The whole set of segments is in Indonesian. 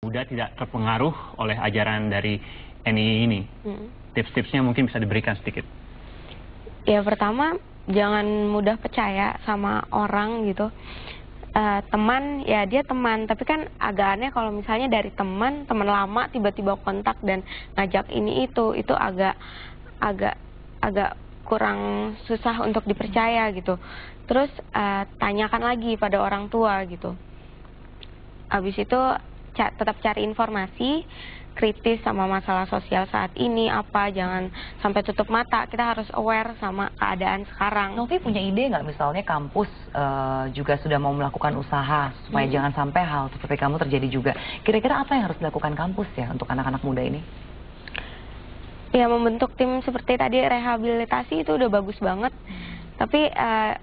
muda tidak terpengaruh oleh ajaran dari NII ini? Tips-tipsnya mungkin bisa diberikan sedikit. Ya pertama, jangan mudah percaya sama orang gitu. Teman, ya dia teman, tapi kan agak aneh kalau misalnya dari teman lama tiba-tiba kontak dan ngajak ini itu agak kurang susah untuk dipercaya gitu. Terus tanyakan lagi pada orang tua gitu. Habis itu tetap cari informasi, kritis sama masalah sosial saat ini apa, jangan sampai tutup mata. Kita harus aware sama keadaan sekarang. Novi punya ide nggak, misalnya kampus juga sudah mau melakukan usaha supaya jangan sampai hal seperti kamu terjadi juga. Kira-kira apa yang harus dilakukan kampus ya untuk anak-anak muda ini? Ya membentuk tim seperti tadi rehabilitasi itu udah bagus banget. Tapi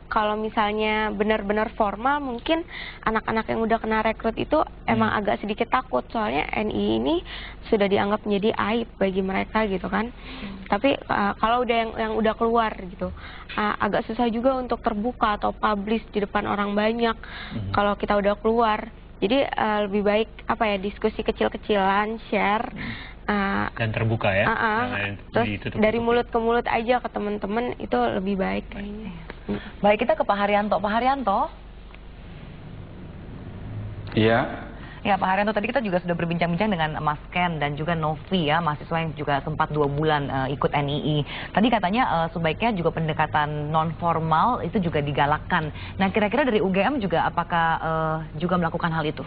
kalau misalnya benar-benar formal, mungkin anak-anak yang udah kena rekrut itu emang agak sedikit takut. Soalnya NII ini sudah dianggap menjadi aib bagi mereka gitu kan. Tapi kalau udah yang udah keluar gitu, agak susah juga untuk terbuka atau publish di depan orang banyak kalau kita udah keluar. Jadi lebih baik apa ya, diskusi kecil-kecilan, share. Dan terbuka ya. Terus dari mulut ke mulut aja ke teman-teman itu lebih baik kayaknya. Baik, kita ke Pak Haryanto. Pak Haryanto. Iya. Ya Pak Haryanto, tadi kita juga sudah berbincang-bincang dengan Mas Ken dan juga Novi ya, mahasiswa yang juga sempat 2 bulan ikut NII. Tadi katanya sebaiknya juga pendekatan non formal itu juga digalakkan. Nah kira-kira dari UGM juga apakah juga melakukan hal itu?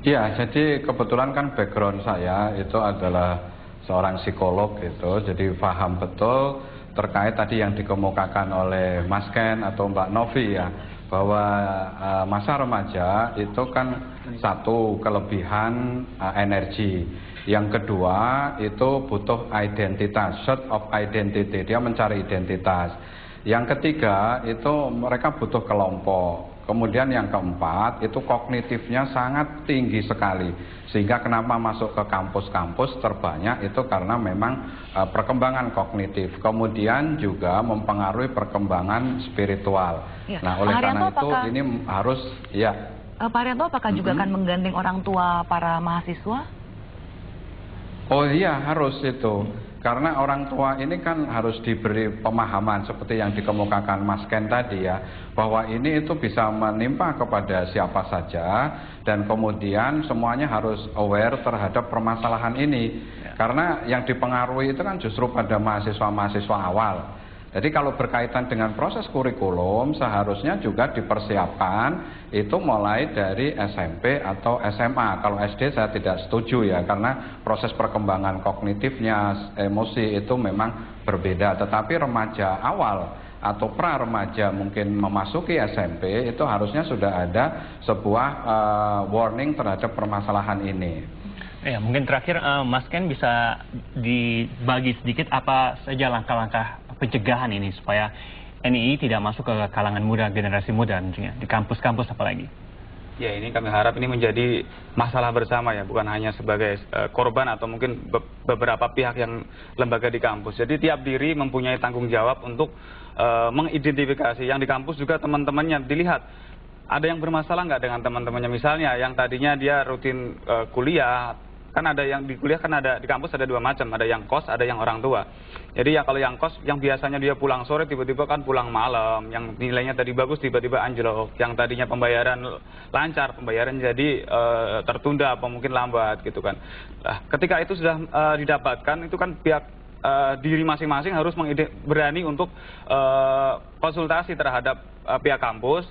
Ya, jadi kebetulan kan background saya itu adalah seorang psikolog gitu, jadi paham betul terkait tadi yang dikemukakan oleh Mas Ken atau Mbak Novi ya, bahwa masa remaja itu kan satu kelebihan energi, yang kedua itu butuh identitas, search of identity, dia mencari identitas, yang ketiga itu mereka butuh kelompok. Kemudian yang keempat, itu kognitifnya sangat tinggi sekali. Sehingga kenapa masuk ke kampus-kampus terbanyak itu karena memang perkembangan kognitif. Kemudian juga mempengaruhi perkembangan spiritual. Ya. Nah, oleh karena itu apakah, ini harus, ya. Pak Haryanto, apakah juga akan menggandeng orang tua para mahasiswa? Oh iya, harus itu. Karena orang tua ini kan harus diberi pemahaman seperti yang dikemukakan Mas Ken tadi ya, bahwa ini itu bisa menimpa kepada siapa saja dan kemudian semuanya harus aware terhadap permasalahan ini. Karena yang dipengaruhi itu kan justru pada mahasiswa-mahasiswa awal. Jadi kalau berkaitan dengan proses kurikulum seharusnya juga dipersiapkan itu mulai dari SMP atau SMA. Kalau SD saya tidak setuju ya, karena proses perkembangan kognitifnya, emosi itu memang berbeda. Tetapi remaja awal atau pra-remaja mungkin memasuki SMP itu harusnya sudah ada sebuah warning terhadap permasalahan ini. Ya, mungkin terakhir Mas Ken bisa dibagi sedikit apa saja langkah-langkah pencegahan ini supaya NII tidak masuk ke kalangan muda, generasi muda tentunya, di kampus-kampus apalagi. Ya, ini kami harap ini menjadi masalah bersama ya, bukan hanya sebagai korban atau mungkin beberapa pihak yang lembaga di kampus. Jadi tiap diri mempunyai tanggung jawab untuk mengidentifikasi yang di kampus, juga teman-temannya dilihat ada yang bermasalah nggak dengan teman-temannya. Misalnya yang tadinya dia rutin kuliah, kan ada yang di kuliah, kan ada di kampus ada 2 macam, ada yang kos, ada yang orang tua. Jadi ya kalau yang kos, yang biasanya dia pulang sore tiba-tiba kan pulang malam, yang nilainya tadi bagus tiba-tiba anjlok, yang tadinya pembayaran lancar, pembayaran jadi tertunda atau mungkin lambat gitu kan. Nah, ketika itu sudah didapatkan, itu kan pihak diri masing-masing harus berani untuk konsultasi terhadap pihak kampus.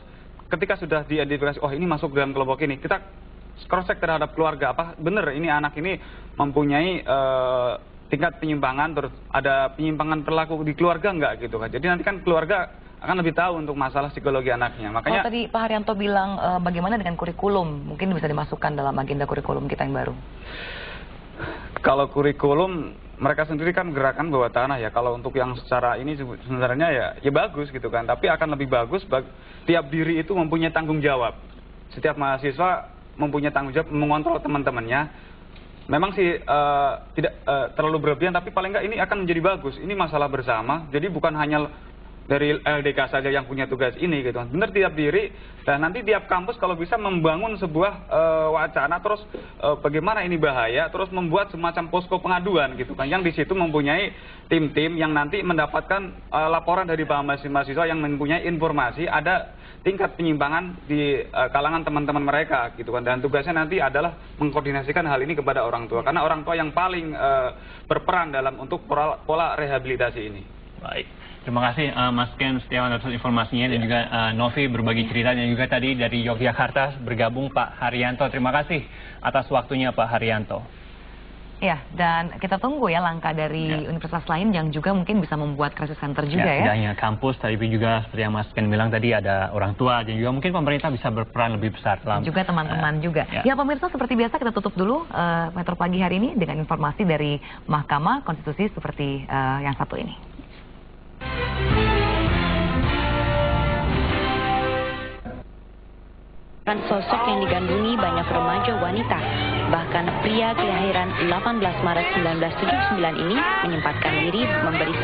Ketika sudah diidentifikasi, oh ini masuk dalam kelompok ini, kita cross check terhadap keluarga, apa benar ini anak ini mempunyai tingkat penyimpangan, terus ada penyimpangan perilaku di keluarga enggak gitu kan. Jadi nanti kan keluarga akan lebih tahu untuk masalah psikologi anaknya. Makanya tadi Pak Haryanto bilang bagaimana dengan kurikulum, mungkin bisa dimasukkan dalam agenda kurikulum kita yang baru. Kalau kurikulum mereka sendiri kan gerakan bawah tanah ya. Kalau untuk yang secara ini sebenarnya ya bagus gitu kan. Tapi akan lebih bagus tiap diri itu mempunyai tanggung jawab. Setiap mahasiswa mempunyai tanggung jawab mengontrol teman-temannya. Memang sih tidak terlalu berlebihan, tapi paling nggak ini akan menjadi bagus. Ini masalah bersama, jadi bukan hanya dari LDK saja yang punya tugas ini gitu kan. Benar tiap diri, dan nanti tiap kampus kalau bisa membangun sebuah wacana terus bagaimana ini bahaya, terus membuat semacam posko pengaduan gitu kan, yang di situ mempunyai tim-tim yang nanti mendapatkan laporan dari mahasiswa yang mempunyai informasi ada tingkat penyimpangan di kalangan teman-teman mereka gitu kan, dan tugasnya nanti adalah mengkoordinasikan hal ini kepada orang tua, karena orang tua yang paling berperan dalam untuk pola rehabilitasi ini. Baik. Terima kasih Mas Ken Setiawan atas informasinya, dan juga Novi berbagi ceritanya, juga tadi dari Yogyakarta bergabung Pak Haryanto. Terima kasih atas waktunya Pak Haryanto. Ya, dan kita tunggu ya langkah dari universitas lain yang juga mungkin bisa membuat crisis center juga ya. Tidak hanya kampus, tapi juga seperti yang Mas Ken bilang tadi, ada orang tua dan juga mungkin pemerintah bisa berperan lebih besar dalam. Juga teman-teman juga. Ya, pemirsa, seperti biasa kita tutup dulu Metro Pagi hari ini dengan informasi dari Mahkamah Konstitusi seperti yang satu ini. Sosok yang digandrungi banyak remaja wanita, bahkan pria kelahiran 18 Maret 1979 ini menyempatkan diri memberi